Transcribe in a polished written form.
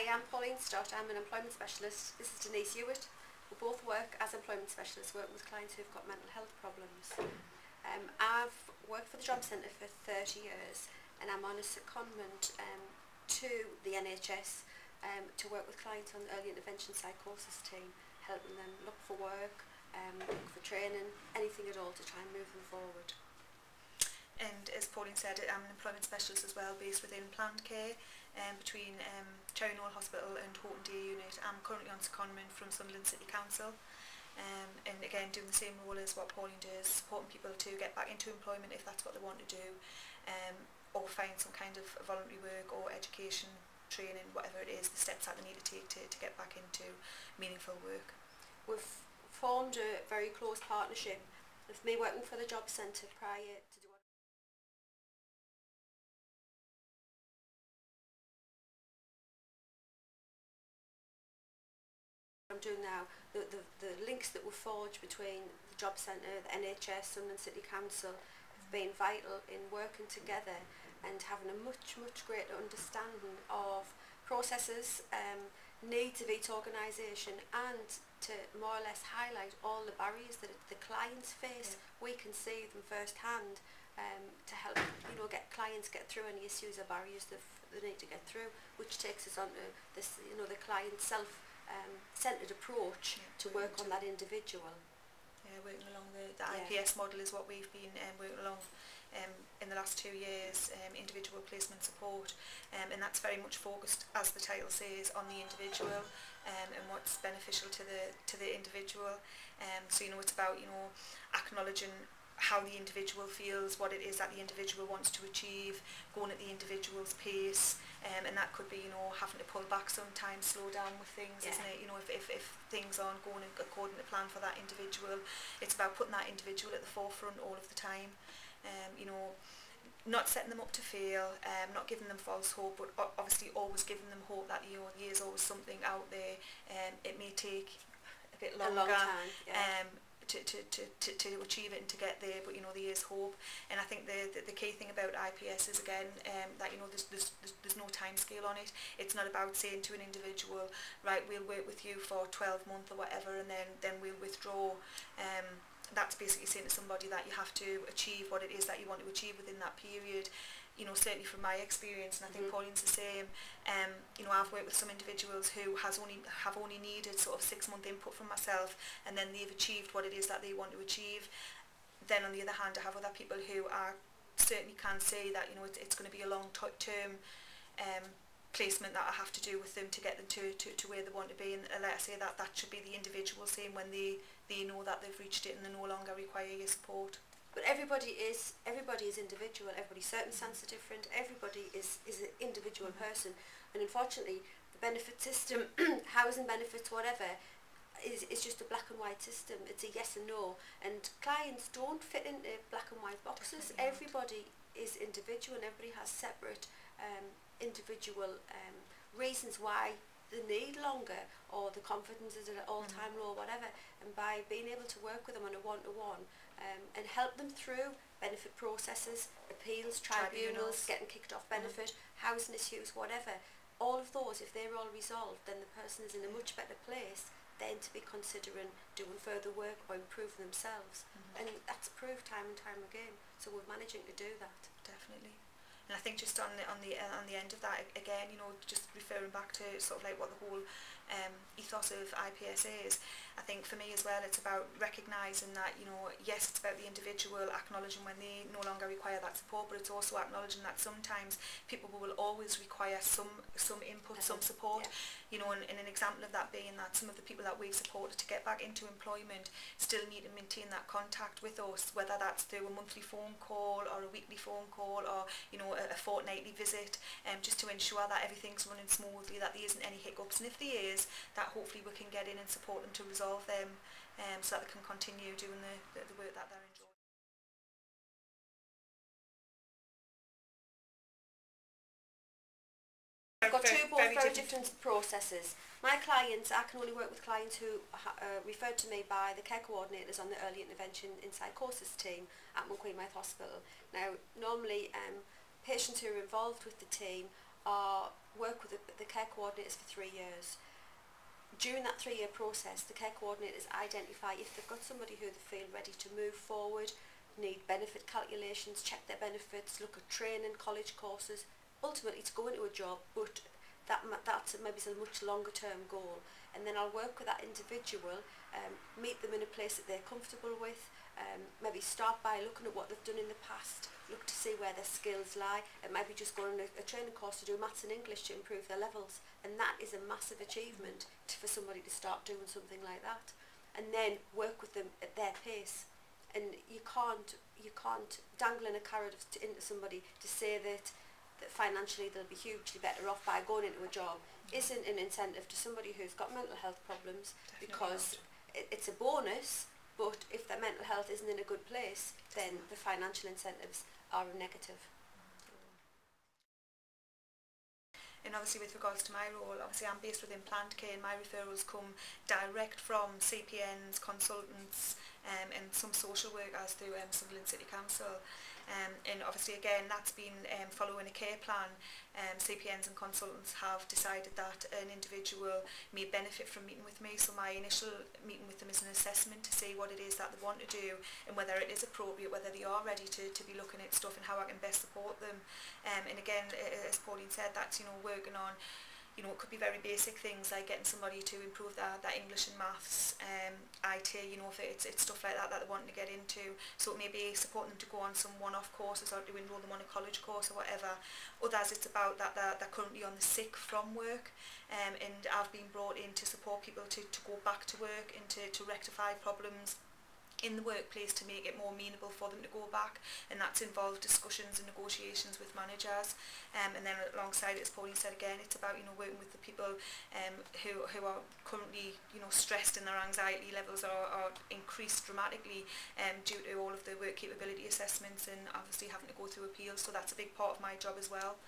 Hi, I'm Pauline Stott. I'm an employment specialist. This is Denise, Ewart. We both work as employment specialists, working with clients who've got mental health problems. I've worked for the Job Centre for 30 years and I'm on a secondment to the NHS to work with clients on the early intervention psychosis team, helping them look for work, look for training, anything at all to try and move them forward. And as Pauline said, I'm an employment specialist as well, based within planned care between Cherry Knoll Hospital and Horton Day Unit. I'm currently on secondment from Sunderland Council, and again doing the same role as what Pauline does, supporting people to get back into employment if that's what they want to do, or find some kind of voluntary work or education, training, whatever it is, the steps that they need to take to get back into meaningful work. We've formed a very close partnership with me working for the Job Centre prior to do I'm doing now. The links that were forged between the Job Centre, the NHS, Sunderland City Council have been vital in working together and having a much greater understanding of processes, needs of each organisation, and to more or less highlight all the barriers that the clients face. We can see them firsthand to help get clients get through any issues or barriers that they need to get through, which takes us on to this, the client self-centred approach to work on that individual. Yeah, working along the IPS model is what we've been working along in the last 2 years, individual placement support, and that's very much focused, as the title says, on the individual and what's beneficial to the individual. So it's about acknowledging how the individual feels, what it is that the individual wants to achieve, going at the individual's pace, and that could be having to pull back sometimes, slow down with things, isn't it? If things aren't going according to plan for that individual, it's about putting that individual at the forefront all of the time. Not setting them up to fail, not giving them false hope, but obviously always giving them hope that there's always something out there. It may take a bit longer, a long time, to achieve it and to get there, but there is hope. And I think the key thing about IPS is, again, that there's no time scale on it. It's not about saying to an individual, right, we'll work with you for 12 months or whatever, and then we'll withdraw. That's basically saying to somebody that you have to achieve what it is that you want to achieve within that period. Certainly from my experience, and I think Pauline's the same, I've worked with some individuals who have only needed sort of 6-month input from myself, and then they've achieved what it is that they want to achieve. Then on the other hand, I have other people who certainly can say that it's going to be a long-term placement that I have to do with them to get them to where they want to be, and like I say, that should be the individual saying when they know that they've reached it and they no longer require your support. But everybody is individual, everybody's circumstances are different, everybody is an individual person, and unfortunately the benefit system, housing benefits, whatever, is just a black and white system. It's a yes and no, and clients don't fit into black and white boxes. Everybody is individual and everybody has separate individual reasons why they need longer, or the confidence is at an all-time low, whatever, and by being able to work with them on a one-to-one and help them through benefit processes, appeals, tribunals, getting kicked off benefit, housing issues, whatever, all of those, if they're all resolved, then the person is in a much better place then to be considering doing further work or improving themselves, and that's proved time and time again, so we're managing to do that. Definitely. And I think just on the end of that, again, just referring back to sort of like what the whole ethos of IPS is, I think for me as well, it's about recognising that, yes, it's about the individual acknowledging when they no longer require that support, but it's also acknowledging that sometimes people will always require some input, some support. And an example of that being that some of the people that we've supported to get back into employment still need to maintain that contact with us, whether that's through a monthly phone call or a weekly phone call or a fortnightly visit, just to ensure that everything's running smoothly, that there isn't any hiccups, and if there is, that hopefully we can get in and support them to resolve them, so that they can continue doing the work that they're enjoying. I've got very different processes. My clients, I can only work with clients who are referred to me by the care coordinators on the early intervention in psychosis team at Queen Hospital. Now, normally patients who are involved with the team are work with the care coordinators for 3 years. During that 3-year process, the care coordinators identify if they've got somebody who they feel ready to move forward, need benefit calculations, check their benefits, look at training, college courses, ultimately to go into a job, but that's maybe a much longer term goal. And then I'll work with that individual, meet them in a place that they're comfortable with, maybe start by looking at what they've done in the past, look to see where their skills lie, and maybe just go on a training course to do maths and English to improve their levels. And that is a massive achievement for somebody to start doing something like that. And then work with them at their pace. And you can't dangle in a carrot into somebody to say that financially they'll be hugely better off by going into a job isn't an incentive to somebody who's got mental health problems. Definitely because it's a bonus, but if their mental health isn't in a good place, then the financial incentives are a negative. And obviously with regards to my role, obviously I'm based within plant care, and my referrals come direct from CPNs, consultants, and some social workers through Sunderland Council. And obviously again that's been following a care plan. CPNs and consultants have decided that an individual may benefit from meeting with me, so my initial meeting with them is an assessment to see what it is that they want to do and whether it is appropriate, whether they are ready to be looking at stuff and how I can best support them. And again, as Pauline said, that's, you know, working on, you know, it could be very basic things like getting somebody to improve their English and maths, IT, you know, if it's stuff like that that they're wanting to get into. So it may be supporting them to go on some one-off courses or to enroll them on a college course or whatever. Others, it's about that they're currently on the sick from work, and I've been brought in to support people to go back to work and to rectify problems in the workplace to make it more amenable for them to go back, and that's involved discussions and negotiations with managers, and then alongside it, as Pauline said again, it's about, you know, working with the people who are currently, you know, stressed and their anxiety levels are increased dramatically due to all of the work capability assessments and obviously having to go through appeals. So that's a big part of my job as well.